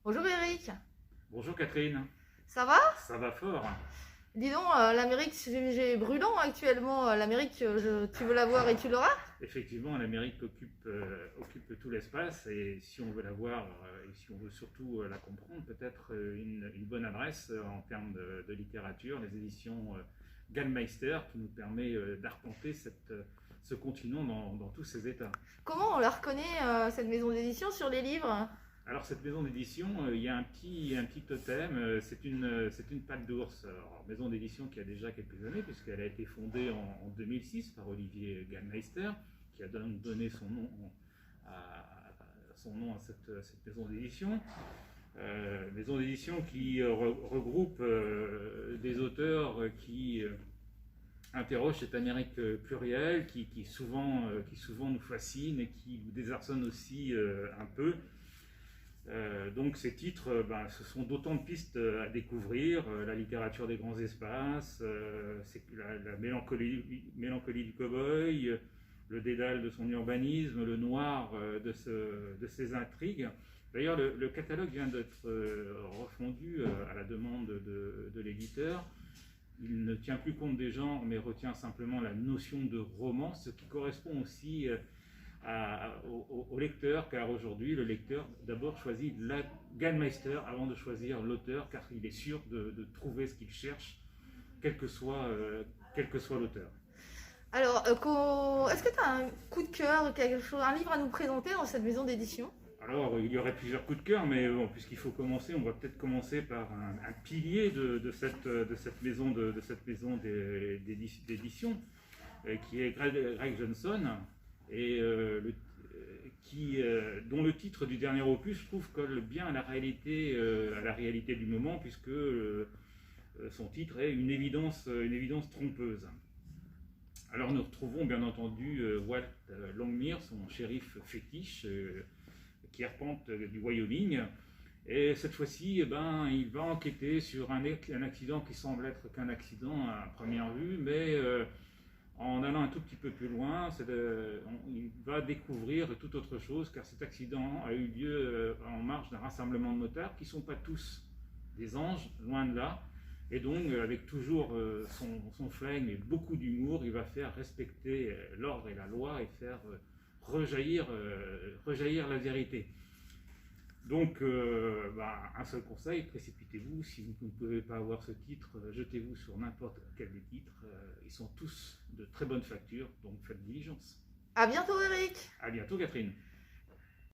Bonjour Eric, Bonjour Catherine, ça va? ça va fort. Dis donc, l'Amérique c'est brûlant actuellement. L'Amérique, tu veux la voir et tu l'auras? Effectivement, l'Amérique occupe tout l'espace et si on veut la voir et si on veut surtout la comprendre, peut-être une bonne adresse en termes de littérature, les éditions Gallmeister qui nous permet d'arpenter ce continent dans tous ses états. Comment on la reconnaît, cette maison d'édition, sur les livres? Alors cette maison d'édition, il y a un petit totem, c'est une patte d'ours. Alors, maison d'édition qui a déjà quelques années puisqu'elle a été fondée en 2006 par Olivier Gallmeister qui a donné son nom à cette maison d'édition. Maison d'édition qui regroupe des auteurs qui interrogent cette Amérique plurielle qui souvent nous fascine et qui nous désarçonne aussi un peu. Donc ces titres, ce sont d'autant de pistes à découvrir, la littérature des grands espaces, c'est la mélancolie du cow-boy, le dédale de son urbanisme, le noir de ses intrigues. D'ailleurs, le catalogue vient d'être refondu à la demande de l'éditeur. Il ne tient plus compte des genres, mais retient simplement la notion de romance, ce qui correspond aussi au lecteur, car aujourd'hui le lecteur d'abord choisit la Gallmeister avant de choisir l'auteur, car il est sûr de trouver ce qu'il cherche, quel que soit l'auteur. Alors, est-ce que tu as un coup de cœur, quelque chose, un livre à nous présenter dans cette maison d'édition? Alors, il y aurait plusieurs coups de cœur, mais bon, puisqu'il faut commencer, on va peut-être commencer par un pilier de cette maison d'édition, qui est Greg Johnson, et dont le titre du dernier opus, je trouve, colle bien à la réalité du moment, puisque son titre est une évidence trompeuse. Alors nous retrouvons bien entendu Walt Longmire, son shérif fétiche, qui arpente du Wyoming. Et cette fois-ci, il va enquêter sur un accident qui semble être qu'un accident à première vue, mais en allant un tout petit peu plus loin, il va découvrir tout autre chose, car cet accident a eu lieu en marge d'un rassemblement de motards qui ne sont pas tous des anges, loin de là. Et donc, avec toujours son flingue et beaucoup d'humour, il va faire respecter l'ordre et la loi et faire rejaillir la vérité. Donc, un seul conseil, précipitez-vous. Si vous ne pouvez pas avoir ce titre, jetez-vous sur n'importe quel des titres. Ils sont tous de très bonne facture, donc faites diligence. À bientôt Eric! À bientôt Catherine.